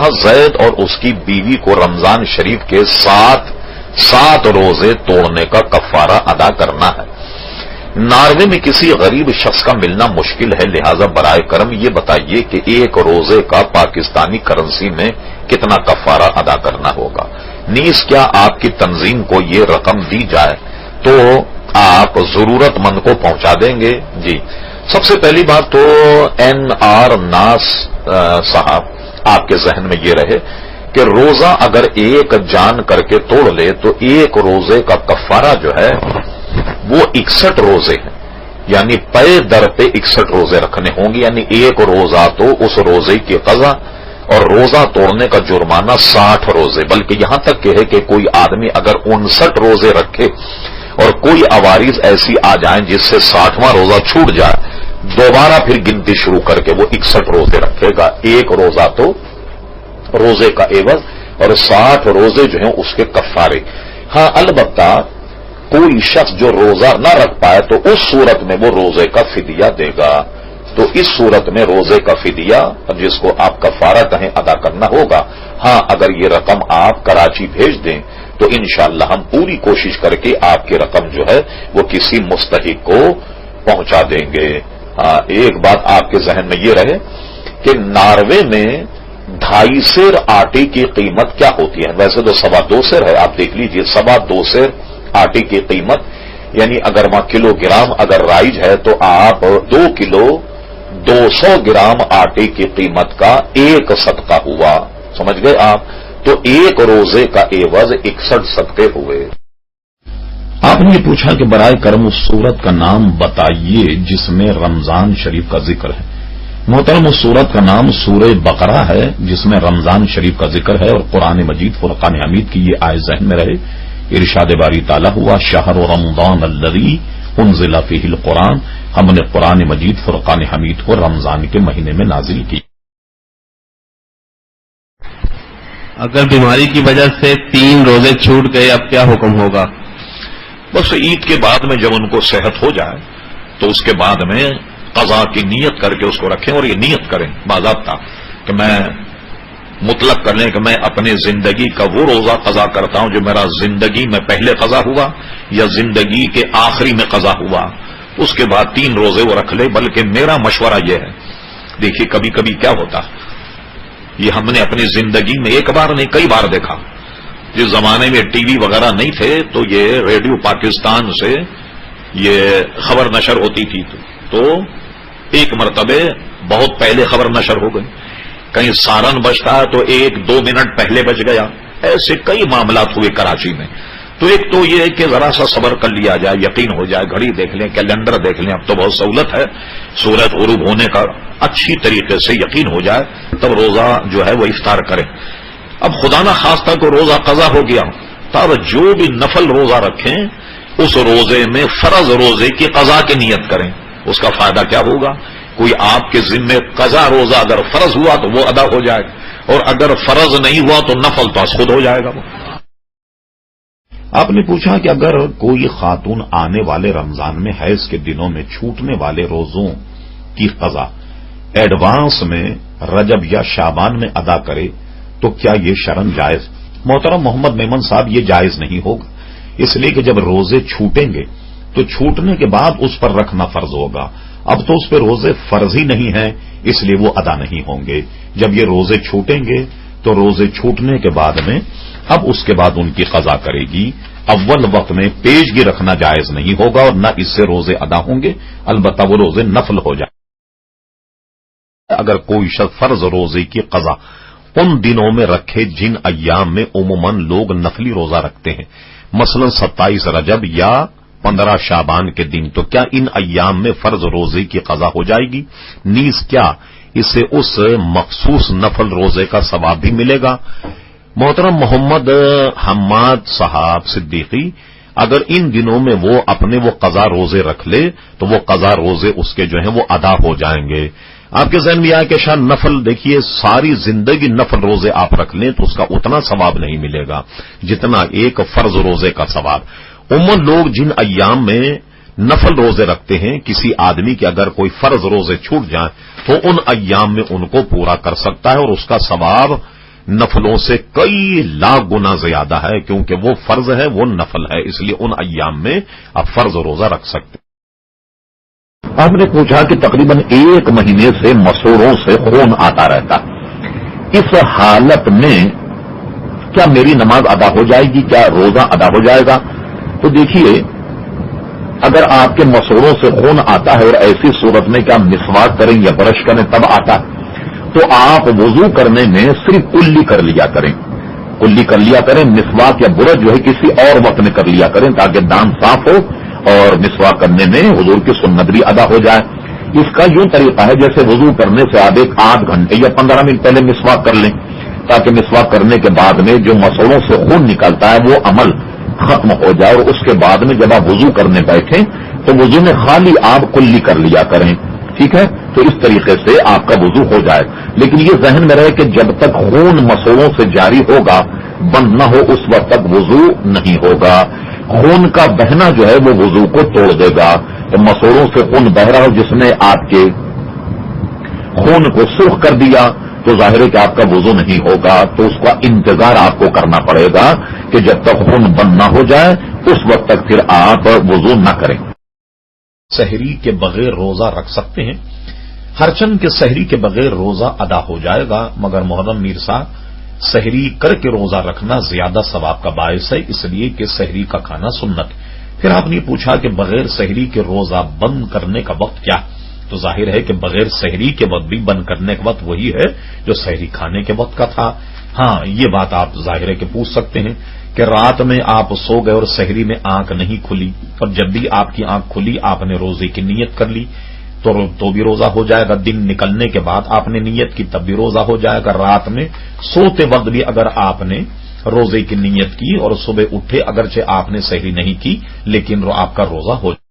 کہا زید اور اس کی بیوی کو رمضان شریف کے 7 روزے توڑنے کا کفارہ ادا کرنا ہے۔ ناروے میں کسی غریب شخص کا ملنا مشکل ہے، لہذا برائے کرم یہ بتائیے کہ ایک روزے کا پاکستانی کرنسی میں کتنا کفارہ ادا کرنا ہوگا، نیز کیا آپ کی تنظیم کو یہ رقم دی جائے تو آپ ضرورت مند کو پہنچا دیں گے؟ جی، سب سے پہلی بات تو NR ناس صاحب آپ کے ذہن میں یہ رہے کہ روزہ اگر ایک جان کر کے توڑ لے تو ایک روزے کا کفارہ جو ہے وہ 61 روزے ہیں، یعنی پے در پہ 61 روزے رکھنے ہوں گے، یعنی ایک روزہ تو اس روزے کی قضا اور روزہ توڑنے کا جرمانہ 60 روزے، بلکہ یہاں تک کہ ہے کہ کوئی آدمی اگر 59 روزے رکھے اور کوئی عوارض ایسی آ جائیں جس سے 60واں روزہ چھوٹ جائے، دوبارہ پھر گنتی شروع کر کے وہ 61 روزے رکھے گا، ایک روزہ تو روزے کا عوض اور 60 روزے جو ہیں اس کے کفارے۔ ہاں البتہ کوئی شخص جو روزہ نہ رکھ پائے تو اس صورت میں وہ روزے کا فدیہ دے گا، تو اس صورت میں روزے کا فدیہ جس کو آپ کفارہ کہیں ادا کرنا ہوگا۔ ہاں اگر یہ رقم آپ کراچی بھیج دیں تو انشاءاللہ ہم پوری کوشش کر کے آپ کی رقم جو ہے وہ کسی مستحق کو پہنچا دیں گے۔ ہاں ایک بات آپ کے ذہن میں یہ رہے کہ ناروے میں 2.5 سیر آٹے کی قیمت کیا ہوتی ہے؟ ویسے تو 2.25 سیر ہے، آپ دیکھ لیجئے 2.25 سیر آٹے کی قیمت، یعنی اگر وہاں کلو گرام اگر رائج ہے تو آپ 2 کلو 200 گرام آٹے کی قیمت کا ایک صدقہ ہوا، سمجھ گئے آپ؟ تو ایک روزے کا عوض 61 صدقے ہوئے۔ آپ نے یہ پوچھا کہ برائے کرم اس سورت کا نام بتائیے جس میں رمضان شریف کا ذکر ہے۔ محترم اس سورت کا نام سورہ بقرہ ہے جس میں رمضان شریف کا ذکر ہے، اور قرآن مجید فرقان حمید کی یہ آیت ذہن میں رہے، ارشاد باری تعالیٰ ہوا شہر رمضان الذی انزل فیہ القرآن، ہم نے قرآن مجید فرقان حمید کو رمضان کے مہینے میں نازل کی۔ اگر بیماری کی وجہ سے 3 روزے چھوٹ گئے اب کیا حکم ہوگا؟ بس عید کے بعد میں جب ان کو صحت ہو جائے تو اس کے بعد میں قضا کی نیت کر کے اس کو رکھیں، اور یہ نیت کریں باضابطہ کہ میں مطلق کر لیں کہ میں اپنی زندگی کا وہ روزہ قضا کرتا ہوں جو میرا زندگی میں پہلے قضا ہوا یا زندگی کے آخری میں قضا ہوا، اس کے بعد 3 روزے وہ رکھ لے۔ بلکہ میرا مشورہ یہ ہے، دیکھیے کبھی کبھی کیا ہوتا، یہ ہم نے اپنی زندگی میں ایک بار نہیں کئی بار دیکھا، جس زمانے میں ٹی وی وغیرہ نہیں تھے تو یہ ریڈیو پاکستان سے یہ خبر نشر ہوتی تھی، تو ایک مرتبہ بہت پہلے خبر نشر ہو گئی، کہیں سارن بجتا ہے تو 1-2 منٹ پہلے بج گیا، ایسے کئی معاملات ہوئے کراچی میں۔ تو ایک تو یہ ہے کہ ذرا سا صبر کر لیا جائے، یقین ہو جائے، گھڑی دیکھ لیں، کیلنڈر دیکھ لیں، اب تو بہت سہولت ہے، سورج غروب ہونے کا اچھی طریقے سے یقین ہو جائے تب روزہ جو ہے وہ افطار کریں۔ اب خدا نہ خواستہ کو روزہ قضا ہو گیا تب جو بھی نفل روزہ رکھیں اس روزے میں فرض روزے کی قضا کی نیت کریں، اس کا فائدہ کیا ہوگا؟ کوئی آپ کے ذمے قضا روزہ اگر فرض ہوا تو وہ ادا ہو جائے گا، اور اگر فرض نہیں ہوا تو نفل تو خود ہو جائے گا۔ آپ نے پوچھا کہ اگر کوئی خاتون آنے والے رمضان میں حیض کے دنوں میں چھوٹنے والے روزوں کی قضا ایڈوانس میں رجب یا شعبان میں ادا کرے تو کیا یہ شرعاً جائز؟ محترم محمد میمن صاحب یہ جائز نہیں ہوگا، اس لیے کہ جب روزے چھوٹیں گے تو چھوٹنے کے بعد اس پر رکھنا فرض ہوگا، اب تو اس پہ روزے فرض ہی نہیں ہیں اس لیے وہ ادا نہیں ہوں گے۔ جب یہ روزے چھوٹیں گے تو روزے چھوٹنے کے بعد میں اب اس کے بعد ان کی قضا کرے گی۔ اول وقت میں پیشگی رکھنا جائز نہیں ہوگا اور نہ اس سے روزے ادا ہوں گے، البتہ وہ روزے نفل ہو جائیں۔ اگر کوئی شخص فرض روزے کی قضا ان دنوں میں رکھے جن ایام میں عموماً لوگ نفلی روزہ رکھتے ہیں، مثلا 27 رجب یا 15 شعبان کے دن، تو کیا ان ایام میں فرض روزے کی قضا ہو جائے گی؟ نیز کیا اسے اس مخصوص نفل روزے کا ثواب بھی ملے گا؟ محترم محمد حماد صاحب صدیقی، اگر ان دنوں میں وہ اپنے وہ قضا روزے رکھ لے تو وہ قضا روزے اس کے جو ہیں وہ ادا ہو جائیں گے۔ آپ کے ذہن میں آیا کہ شاید نفل، دیکھیے ساری زندگی نفل روزے آپ رکھ لیں تو اس کا اتنا ثواب نہیں ملے گا جتنا ایک فرض روزے کا ثواب۔ عموماً لوگ جن ایام میں نفل روزے رکھتے ہیں، کسی آدمی کے اگر کوئی فرض روزے چھوٹ جائیں تو ان ایام میں ان کو پورا کر سکتا ہے اور اس کا ثواب نفلوں سے کئی لاکھ گنا زیادہ ہے، کیونکہ وہ فرض ہے، وہ نفل ہے، اس لیے ان ایام میں آپ فرض روزہ رکھ سکتے ہیں۔ آپ نے پوچھا کہ تقریباً 1 مہینے سے مسوڑوں سے خون آتا رہتا، اس حالت میں کیا میری نماز ادا ہو جائے گی، کیا روزہ ادا ہو جائے گا؟ تو دیکھیے، اگر آپ کے مسوڑوں سے خون آتا ہے اور ایسی صورت میں کیا مسواک کریں یا برش کریں تب آتا ہے، تو آپ وضو کرنے میں صرف کلی کر لیا کریں، کلی کر لیا کریں، مسواک یا برش جو ہے کسی اور وقت میں کر لیا کریں تاکہ دانت صاف ہو اور مسواک کرنے میں حضور کی سنت بھی ادا ہو جائے۔ اس کا یوں طریقہ ہے جیسے وضو کرنے سے آپ 1 گھنٹے یا 15 منٹ پہلے مسواک کر لیں، تاکہ مسواک کرنے کے بعد میں جو مسوڑوں سے خون نکلتا ہے وہ عمل ختم ہو جائے، اور اس کے بعد میں جب آپ وضو کرنے بیٹھیں تو وضو میں خالی آپ کلی کر لیا کریں، ٹھیک ہے؟ تو اس طریقے سے آپ کا وضو ہو جائے، لیکن یہ ذہن میں رہے کہ جب تک خون مسوڑوں سے جاری ہوگا، بند نہ ہو، اس وقت تک وضو نہیں ہوگا۔ خون کا بہنا جو ہے وہ وضو کو توڑ دے گا۔ تو مسوڑوں سے خون بہ رہا ہو جس نے آپ کے خون کو سرخ کر دیا تو ظاہر ہے کہ آپ کا وضو نہیں ہوگا، تو اس کا انتظار آپ کو کرنا پڑے گا کہ جب تک خون بند نہ ہو جائے اس وقت تک پھر آپ وضو نہ کریں۔ سحری کے بغیر روزہ رکھ سکتے ہیں؟ ہرچند کے سحری کے بغیر روزہ ادا ہو جائے گا، مگر محرم میر صاحب سحری کر کے روزہ رکھنا زیادہ ثواب کا باعث ہے، اس لیے کہ سحری کا کھانا سنت۔ پھر آپ نے پوچھا کہ بغیر سحری کے روزہ بند کرنے کا وقت کیا؟ تو ظاہر ہے کہ بغیر سحری کے وقت بھی بند کرنے کا وقت وہی ہے جو سحری کھانے کے وقت کا تھا۔ ہاں، یہ بات آپ ظاہر ہے کہ پوچھ سکتے ہیں کہ رات میں آپ سو گئے اور سحری میں آنکھ نہیں کھلی، اور جب بھی آپ کی آنکھ کھلی آپ نے روزے کی نیت کر لی تو بھی روزہ ہو جائے گا۔ دن نکلنے کے بعد آپ نے نیت کی تب بھی روزہ ہو جائے گا۔ رات میں سوتے وقت بھی اگر آپ نے روزے کی نیت کی اور صبح اٹھے اگرچہ آپ نے سحری نہیں کی لیکن آپ کا روزہ ہو جائے گا۔